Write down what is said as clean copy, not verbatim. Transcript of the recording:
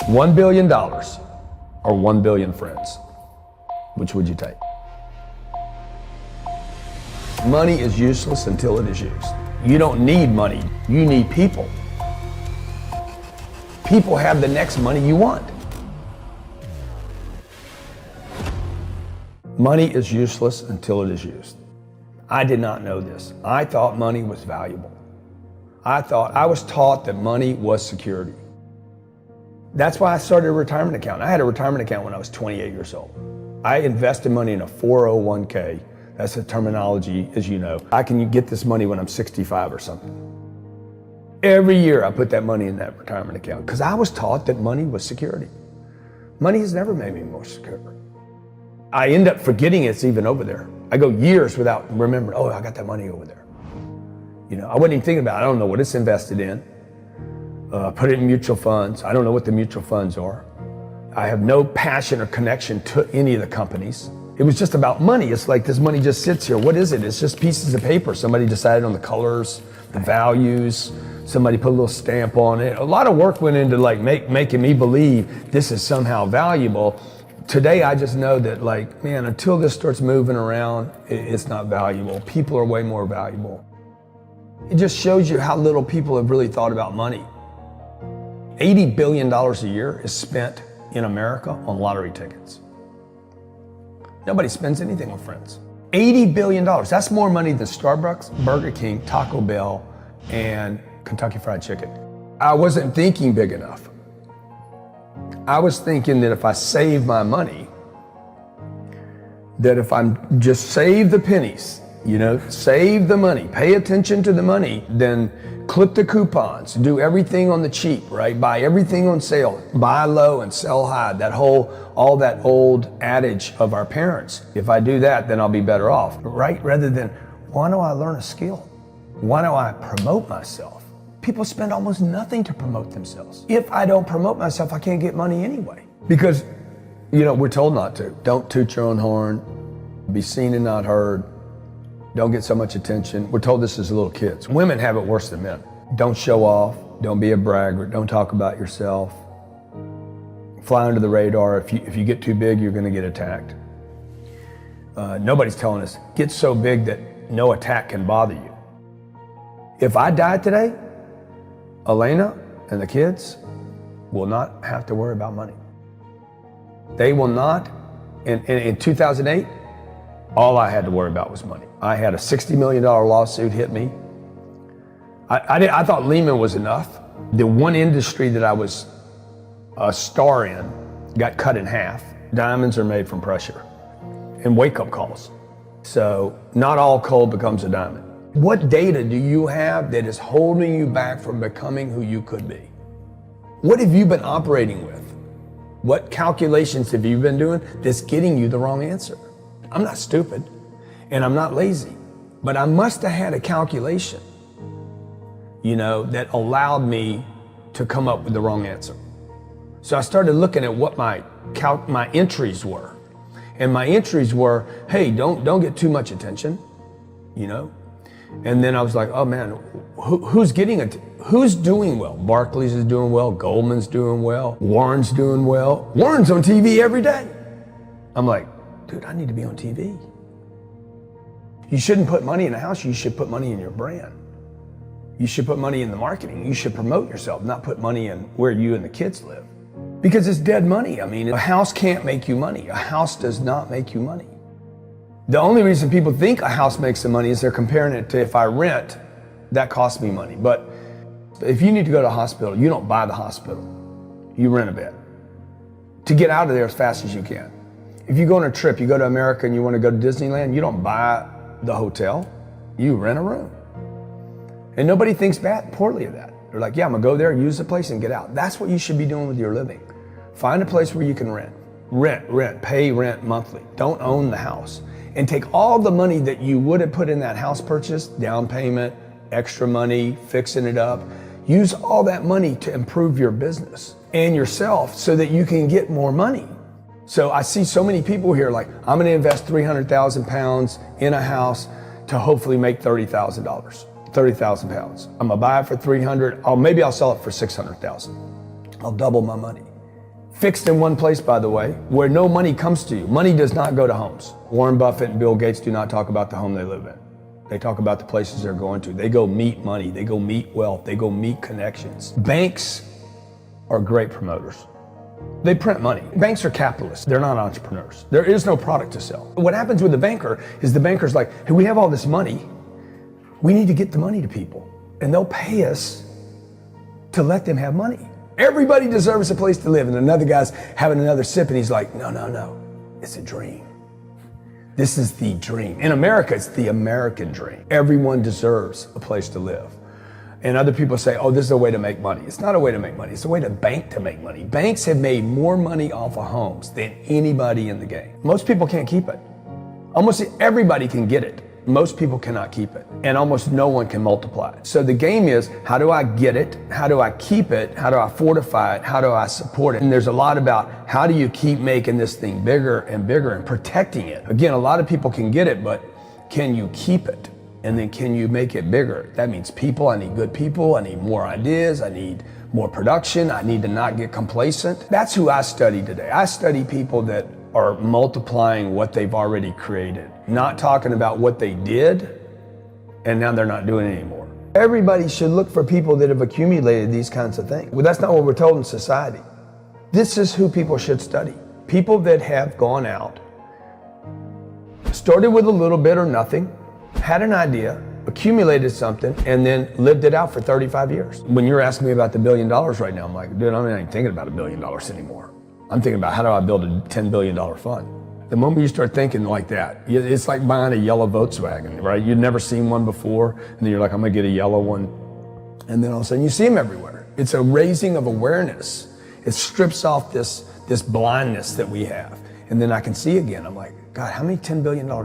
$1 billion or 1 billion friends? Which would you take? Money is useless until it is used. You don't need money, you need people. People have the next money you want. Money is useless until it is used. I did not know this. I thought money was valuable. I was taught that money was security. That's why I started a retirement account. I had a retirement account when I was 28 years old. I invested money in a 401k. That's the terminology, as you know. I can get this money when I'm 65 or something. Every year I put that money in that retirement account because I was taught that money was security. Money has never made me more secure. I end up forgetting it's even over there. I go years without remembering, oh, I got that money over there. You know, I wasn't even thinking about it. I don't know what it's invested in. Put it in mutual funds. I don't know what the mutual funds are. I have no passion or connection to any of the companies. It was just about money. It's like this money just sits here. What is it? It's just pieces of paper. Somebody decided on the colors, the values. Somebody put a little stamp on it. A lot of work went into like making me believe this is somehow valuable. Today, I just know that like, man, until this starts moving around, it's not valuable. People are way more valuable. It just shows you how little people have really thought about money. $80 billion a year is spent in America on lottery tickets. Nobody spends anything with friends. $80 billion, that's more money than Starbucks, Burger King, Taco Bell, and Kentucky Fried Chicken. I wasn't thinking big enough. I was thinking that if I save my money, that if I'm just save the pennies, you know, save the money, pay attention to the money, then clip the coupons, do everything on the cheap, right? Buy everything on sale, buy low and sell high, all that old adage of our parents. If I do that, then I'll be better off, right? Rather than, why don't I learn a skill? Why don't I promote myself? People spend almost nothing to promote themselves. If I don't promote myself, I can't get money anyway. Because, you know, we're told not to. Don't toot your own horn, be seen and not heard. Don't get so much attention. We're told this as little kids. Women have it worse than men. Don't show off. Don't be a braggart. Don't talk about yourself. Fly under the radar. If you get too big, you're going to get attacked. Nobody's telling us, get so big that no attack can bother you. If I die today, Elena and the kids will not have to worry about money. They will not. In 2008, all I had to worry about was money. I had a $60 million lawsuit hit me. I thought Lehman was enough. The one industry that I was a star in got cut in half. Diamonds are made from pressure and wake-up calls. So not all coal becomes a diamond. What data do you have that is holding you back from becoming who you could be? What have you been operating with? What calculations have you been doing that's getting you the wrong answer? I'm not stupid and I'm not lazy, but I must have had a calculation, you know, that allowed me to come up with the wrong answer. So I started looking at what my entries were. And my entries were, hey, don't get too much attention, you know? And then I was like, oh man, who's getting it? Who's doing well? Barclays is doing well, Goldman's doing well, Warren's doing well. Warren's on TV every day. I'm like, dude, I need to be on TV. You shouldn't put money in a house, you should put money in your brand. You should put money in the marketing. You should promote yourself, not put money in where you and the kids live. Because it's dead money. I mean, a house can't make you money. A house does not make you money. The only reason people think a house makes some money is they're comparing it to if I rent, that costs me money. But if you need to go to a hospital, you don't buy the hospital. You rent a bed to get out of there as fast as you can. If you go on a trip, you go to America and you want to go to Disneyland, you don't buy the hotel, you rent a room. And nobody thinks poorly of that. They're like, yeah, I'm gonna go there, use the place and get out. That's what you should be doing with your living. Find a place where you can rent. Pay rent monthly. Don't own the house. And take all the money that you would have put in that house purchase, down payment, extra money, fixing it up, use all that money to improve your business and yourself so that you can get more money. So I see so many people here like, I'm gonna invest 300,000 pounds in a house to hopefully make $30,000, 30,000 pounds. I'm gonna buy it for 300, maybe I'll sell it for 600,000. I'll double my money. Fixed in one place, by the way, where no money comes to you. Money does not go to homes. Warren Buffett and Bill Gates do not talk about the home they live in. They talk about the places they're going to. They go meet money. They go meet wealth. They go meet connections. Banks are great promoters. They print money. Banks are capitalists. They're not entrepreneurs. There is no product to sell. What happens with the banker is the banker's like, hey, we have all this money. We need to get the money to people. And they'll pay us to let them have money. Everybody deserves a place to live. And another guy's having another sip and he's like, no, it's a dream. This is the dream. In America, it's the American dream. Everyone deserves a place to live. And other people say, oh, this is a way to make money. It's not a way to make money. It's a way to make money. Banks have made more money off of homes than anybody in the game. Most people can't keep it. Almost everybody can get it. Most people cannot keep it, and almost no one can multiply it. So the game is, how do I get it? How do I keep it? How do I fortify it? How do I support it? And there's a lot about how do you keep making this thing bigger and bigger and protecting it. Again, a lot of people can get it, but can you keep it? And then can you make it bigger? That means people. I need good people. I need more ideas. I need more production. I need to not get complacent. That's who I study today. I study people that are multiplying what they've already created, not talking about what they did and now they're not doing it anymore. Everybody should look for people that have accumulated these kinds of things. Well, that's not what we're told in society. This is who people should study. People that have gone out, started with a little bit or nothing, had an idea, accumulated something, and then lived it out for 35 years. When you're asking me about the $1 billion right now, I'm like, dude, I'm not even thinking about $1 billion anymore. I'm thinking about how do I build a $10 billion fund? The moment you start thinking like that, it's like buying a yellow Volkswagen, right? You'd never seen one before, and then you're like, I'm gonna get a yellow one. And then all of a sudden you see them everywhere. It's a raising of awareness. It strips off this blindness that we have. And then I can see again, I'm like, God, how many $10 billion